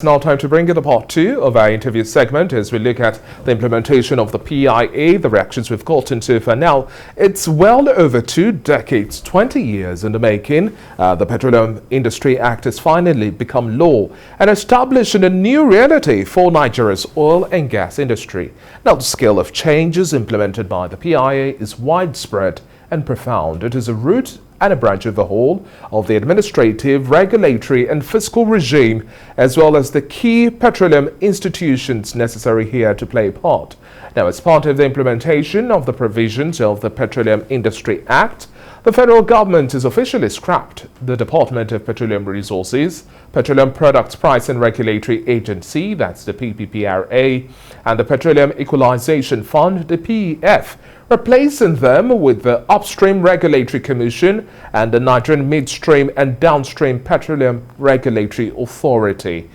It's now time to bring in the part two of our interview segment as we look at the implementation of the PIA, the reactions we've gotten so far. Now, it's well over 2 decades, 20 years in the making. The Petroleum Industry Act has finally become law and establishing a new reality for Nigeria's oil and gas industry. Now, the scale of changes implemented by the PIA is widespread and profound. It is a root and a branch overhaul of the administrative, regulatory and fiscal regime, as well as the key petroleum institutions necessary here to play a part. Now, as part of the implementation of the provisions of the Petroleum Industry Act, the federal government has officially scrapped the Department of Petroleum Resources, Petroleum Products Price and Regulatory Agency, that's the PPPRA, and the Petroleum Equalization Fund, the PEF, replacing them with the Upstream Regulatory Commission and the Nigerian Midstream and Downstream Petroleum Regulatory Authority.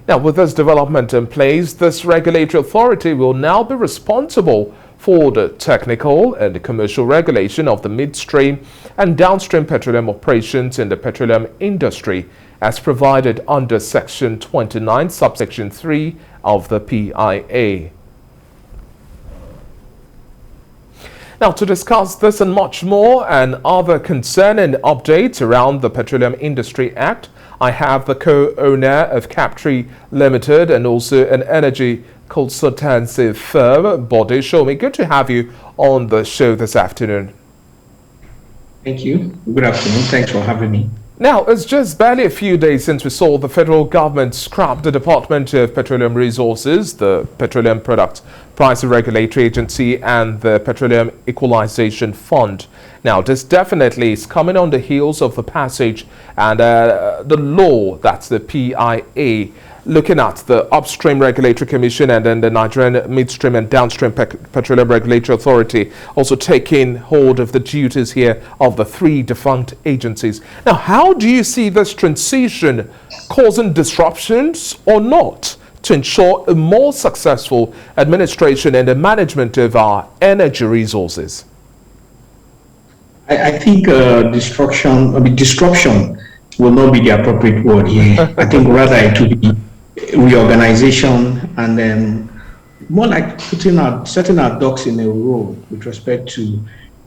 Now, with this development in place, this regulatory authority will now be responsible for the technical and the commercial regulation of the midstream and downstream petroleum operations in the petroleum industry, as provided under Section 29, subsection 3 of the PIA. Now, to discuss this and much more and other concerning updates around the Petroleum Industry Act, I have the co-owner of Captree Limited and also an energy consultancy firm, Body Shomi. Good to have you on the show this afternoon. Thank you. Good afternoon. Thanks for having me. Now, it's just barely a few days since we saw the federal government scrap the Department of Petroleum Resources, the Petroleum Products Price and Regulatory Agency, and the Petroleum Equalization Fund. Now, this definitely is coming on the heels of the passage and the law, that's the PIA, looking at the Upstream Regulatory Commission and then the Nigerian Midstream and Downstream Petroleum Regulatory Authority also taking hold of the duties here of the 3 defunct agencies. Now, how do you see this transition causing disruptions or not to ensure a more successful administration and the management of our energy resources? I think disruption will not be the appropriate word here. I think rather it will be reorganization and then more like setting our ducks in a row with respect to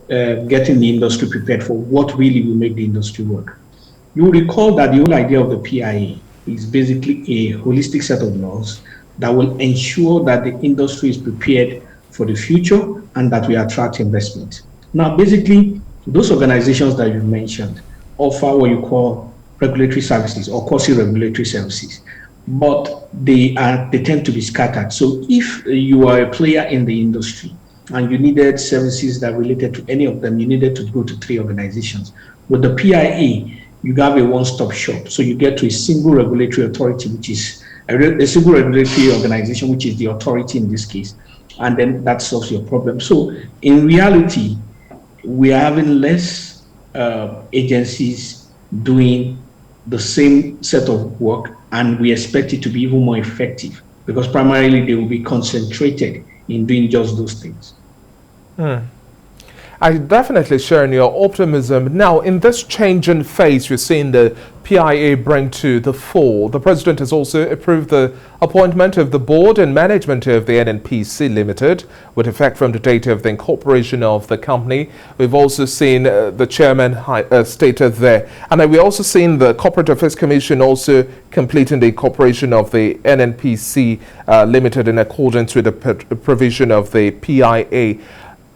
getting the industry prepared for what really will make the industry work. You will recall that the whole idea of the PIA is basically a holistic set of laws that will ensure that the industry is prepared for the future and that we attract investment. Now, basically, those organizations that you mentioned offer what you call regulatory services or quasi-regulatory services, but they tend to be scattered. So if you are a player in the industry and you needed services that related to any of them, you needed to go to 3 organizations. With the PIA, you have a one-stop shop. So you get to a single regulatory authority, which is a single regulatory organization, which is the authority in this case. And then that solves your problem. So in reality, we are having less agencies doing the same set of work, and we expect it to be even more effective because primarily they will be concentrated in doing just those things. I definitely share in your optimism. Now, in this changing phase you're seeing the PIA bring to the fore, the President has also approved the appointment of the board and management of the NNPC Limited with effect from the date of the incorporation of the company. We've also seen the chairman stated there. And then we've also seen the Corporate Affairs Commission also completing the incorporation of the NNPC Limited in accordance with the provision of the PIA.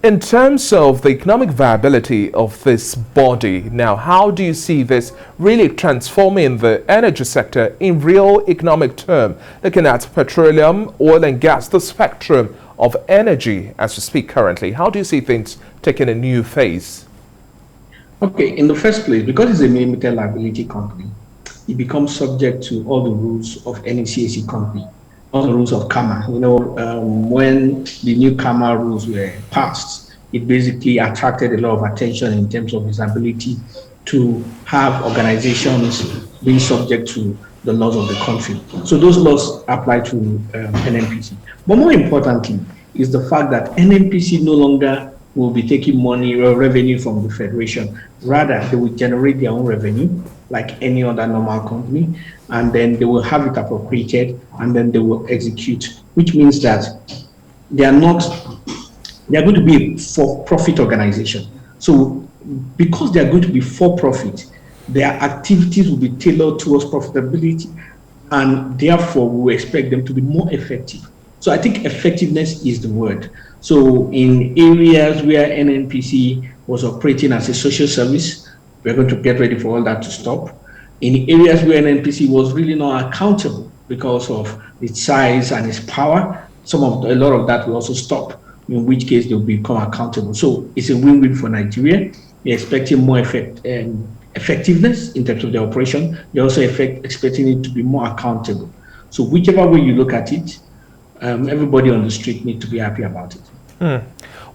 In terms of the economic viability of this body, now, how do you see this really transforming the energy sector in real economic terms, looking at petroleum, oil and gas, the spectrum of energy as we speak currently? How do you see things taking a new phase? Okay, in the first place, because it's a limited liability company, it becomes subject to all the rules of any CAC company. All the rules of CAMA. You know, when the new CAMA rules were passed, it basically attracted a lot of attention in terms of its ability to have organizations being subject to the laws of the country. So those laws apply to NNPC. But more importantly is the fact that NNPC no longer will be taking money or revenue from the Federation. Rather, they will generate their own revenue like any other normal company, and then they will have it appropriated, and then they will execute, which means that they are not, they are going to be a for-profit organization. So because they are going to be for-profit, their activities will be tailored towards profitability, and therefore we expect them to be more effective. So I think effectiveness is the word. So in areas where NNPC was operating as a social service, we're going to get ready for all that to stop. In areas where NNPC was really not accountable because of its size and its power, a lot of that will also stop, in which case they'll become accountable. So it's a win-win for Nigeria. We're expecting more effectiveness in terms of the operation. We're also expecting it to be more accountable. So whichever way you look at it, everybody on the street need to be happy about it.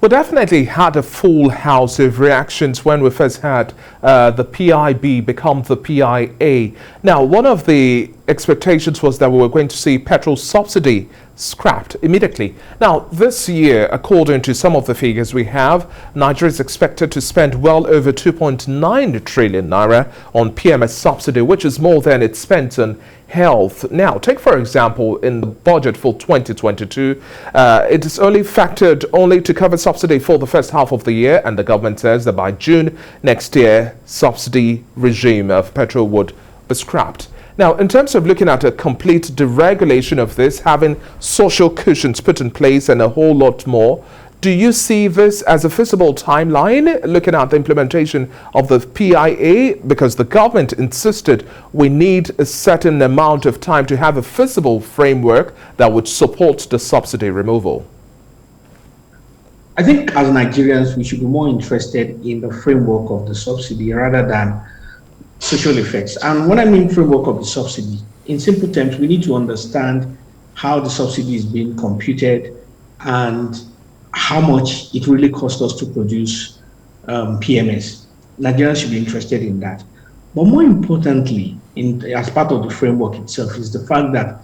We definitely had a full house of reactions when we first had the PIB become the PIA. Now, one of the expectations was that we were going to see petrol subsidy scrapped immediately. Now, this year, according to some of the figures we have, Nigeria is expected to spend well over 2.9 trillion naira on PMS subsidy, which is more than it spent on health. Now, take for example, in the budget for 2022, it is only factored only to cover subsidy for the first half of the year, and the government says that by June next year, subsidy regime of petrol would be scrapped. Now, in terms of looking at a complete deregulation of this, having social cushions put in place and a whole lot more, do you see this as a feasible timeline, looking at the implementation of the PIA? Because the government insisted we need a certain amount of time to have a feasible framework that would support the subsidy removal. I think as Nigerians, we should be more interested in the framework of the subsidy rather than social effects. And when I mean framework of the subsidy, in simple terms, we need to understand how the subsidy is being computed and how much it really costs us to produce PMS. Nigerians should be interested in that. But more importantly, as part of the framework itself, is the fact that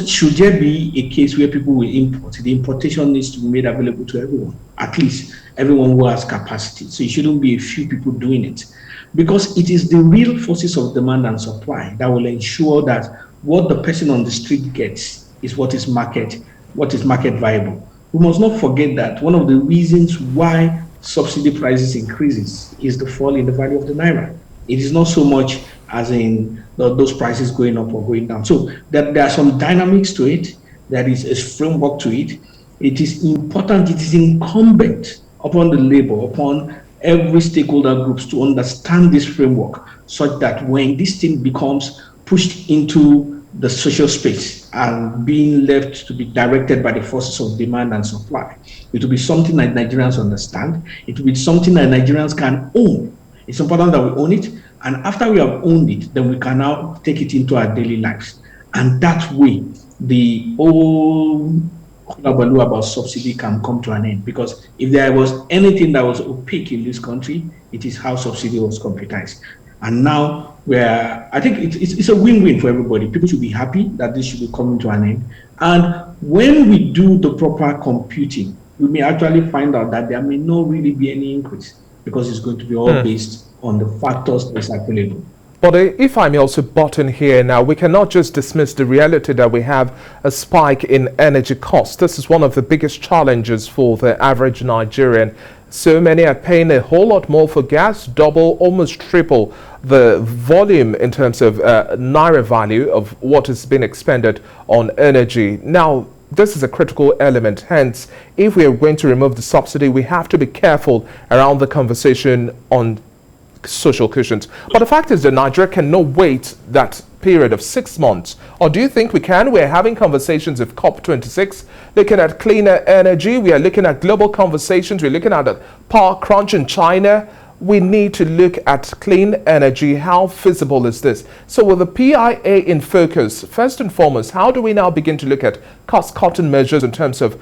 should there be a case where people will import, the importation needs to be made available to everyone, at least everyone who has capacity. So it shouldn't be a few people doing it, because it is the real forces of demand and supply that will ensure that what the person on the street gets is what is market viable. We must not forget that one of the reasons why subsidy prices increases is the fall in the value of the naira. It is not so much as in those prices going up or going down. So there are some dynamics to it. There is a framework to it. It is important, it is incumbent upon the labor, upon every stakeholder groups to understand this framework, such that when this thing becomes pushed into the social space and being left to be directed by the forces of demand and supply, it will be something that Nigerians understand. It will be something that Nigerians can own. It's important that we own it, and after we have owned it, then we can now take it into our daily lives. And that way, the whole hullabaloo about subsidy can come to an end. Because if there was anything that was opaque in this country, it is how subsidy was computerized. And now, I think it's a win-win for everybody. People should be happy that this should be coming to an end. And when we do the proper computing, we may actually find out that there may not really be any increase, because it's going to be all based on the factors that's available. But if I may also butt in here now, we cannot just dismiss the reality that we have a spike in energy costs. This is one of the biggest challenges for the average Nigerian. So many are paying a whole lot more for gas, double, almost triple the volume in terms of naira value of what is being expended on energy. Now, this is a critical element. Hence, if we are going to remove the subsidy, we have to be careful around the conversation on social cushions. But the fact is that Nigeria cannot wait that period of 6 months. Or do you think we can? We're having conversations with COP26, looking at cleaner energy. We are looking at global conversations. We're looking at a power crunch in China. We need to look at clean energy. How feasible is this? So with the PIA in focus, first and foremost, how do we now begin to look at cost-cutting measures in terms of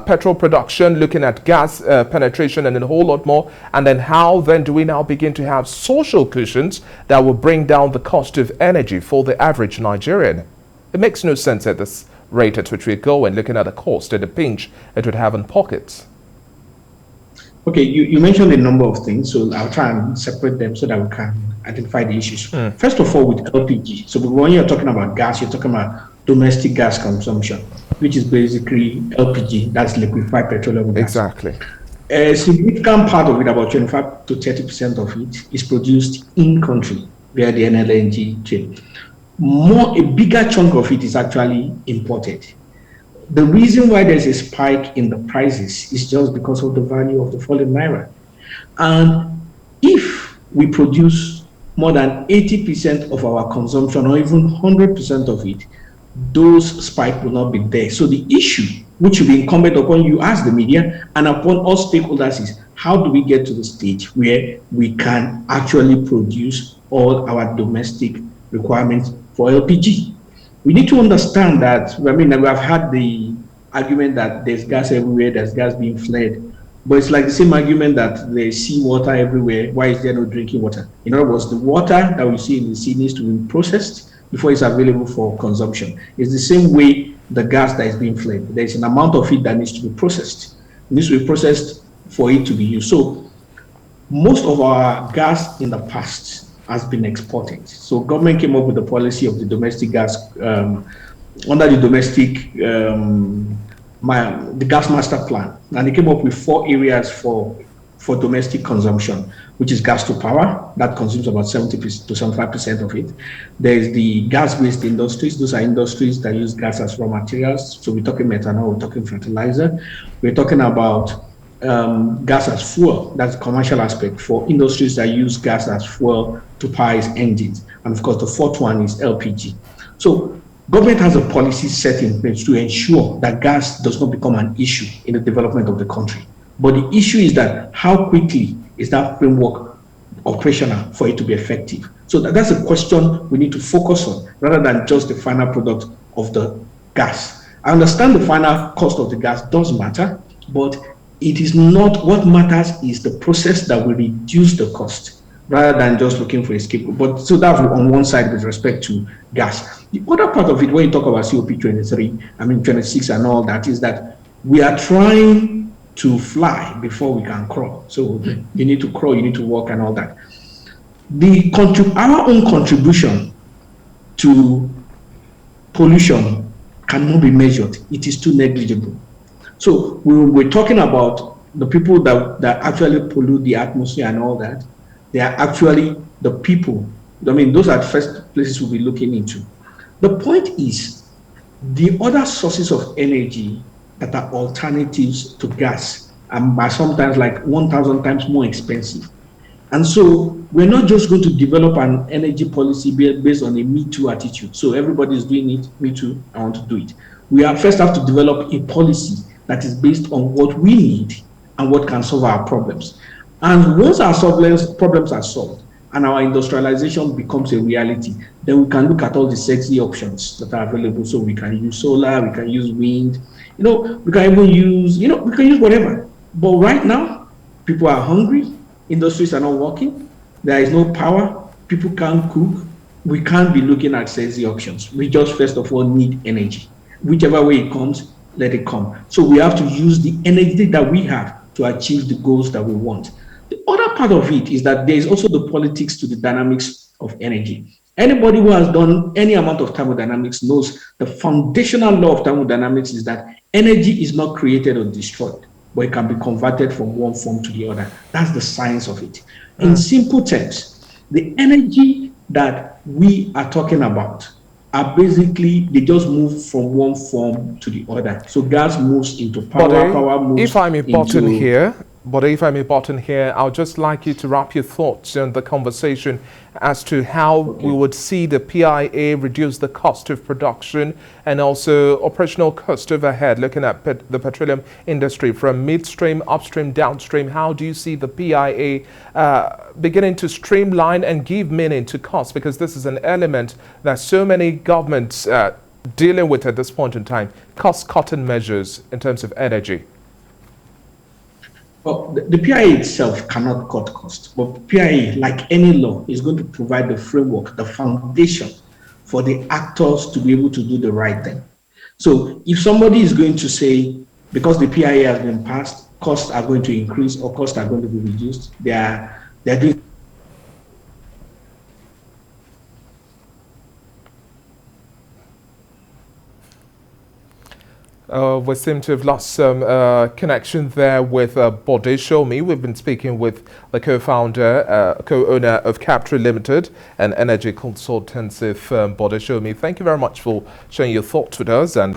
petrol production, looking at gas penetration and a whole lot more? And then how then do we now begin to have social cushions that will bring down the cost of energy for the average Nigerian? It makes no sense at this rate at which we go and looking at the cost and the pinch it would have in pockets. Okay, you mentioned a number of things, so I'll try and separate them so that we can identify the issues. First of all, with LPG. So when you're talking about gas, you're talking about domestic gas consumption, which is basically LPG, that's liquefied petroleum gas. Exactly. A significant part of it, about 25 to 30% of it, is produced in country via the NLNG chain. A bigger chunk of it is actually imported. The reason why there's a spike in the prices is just because of the value of the falling naira. And if we produce more than 80% of our consumption, or even 100% of it, those spikes will not be there. So the issue, which will be incumbent upon you as the media and upon all stakeholders, is how do we get to the stage where we can actually produce all our domestic requirements for LPG? We need to understand that, I mean, we have had the argument that there's gas everywhere, there's gas being flared. But it's like the same argument that there's seawater everywhere. Why is there no drinking water? In other words, the water that we see in the sea needs to be processed before it's available for consumption. It's the same way the gas that is being flared. There's an amount of it that needs to be processed. It needs to be processed for it to be used. So most of our gas in the past has been exported. So government came up with the policy of the domestic gas under the domestic the gas master plan, and they came up with 4 areas for domestic consumption, which is gas to power, that consumes about 70 to 75% of it. There's the gas-based industries. Those are industries that use gas as raw materials. So we're talking methanol, we're talking fertilizer, we're talking about gas as fuel. That's the commercial aspect for industries that use gas as fuel to power its engines. And of course, the 4th one is LPG. So government has a policy set in place to ensure that gas does not become an issue in the development of the country. But the issue is that how quickly is that framework operational for it to be effective? So that's a question we need to focus on rather than just the final product of the gas. I understand the final cost of the gas does matter, but it is not what matters is the process that will reduce the cost rather than just looking for a scapegoat. But so that's on one side with respect to gas. The other part of it, when you talk about COP 26 and all that, is that we are trying to fly before we can crawl. So you need to crawl, you need to walk and all that. Our own contribution to pollution cannot be measured. It is too negligible. So we're talking about the people that actually pollute the atmosphere and all that. They are actually the people. I mean, those are the first places we'll be looking into. The point is, the other sources of energy that are alternatives to gas are sometimes like 1,000 times more expensive. And so we're not just going to develop an energy policy based on a Me Too attitude. So everybody is doing it, me too, I want to do it. We first have to develop a policy that is based on what we need and what can solve our problems. And once our problems are solved and our industrialization becomes a reality, then we can look at all the sexy options that are available. So we can use solar, we can use wind, we can even use, we can use whatever. But right now, people are hungry, industries are not working, there is no power, people can't cook. We can't be looking at sexy options. We just first of all need energy. Whichever way it comes, let it come. So we have to use the energy that we have to achieve the goals that we want. The other part of it is that there is also the politics to the dynamics of energy. Anybody who has done any amount of thermodynamics knows the foundational law of thermodynamics is that energy is not created or destroyed, but it can be converted from one form to the other. That's the science of it. In simple terms, the energy that we are talking about are basically, they just move from one form to the other. So gas moves into power, power moves if I'm important into... here, I would just like you to wrap your thoughts on the conversation as to how we would see the PIA reduce the cost of production and also operational cost overhead, looking at the petroleum industry from midstream, upstream, downstream. How do you see the PIA beginning to streamline and give meaning to cost? Because this is an element that so many governments dealing with at this point in time, cost-cutting measures in terms of energy. Well, the PIA itself cannot cut costs, but PIA, like any law, is going to provide the framework, the foundation for the actors to be able to do the right thing. So if somebody is going to say, because the PIA has been passed, costs are going to increase or costs are going to be reduced, they are doing. We seem to have lost some connection there with Bode Shomi. We've been speaking with the co-founder, co-owner of Capture Limited, an energy consultancy firm, Bode Shomi. Thank you very much for sharing your thoughts with us. And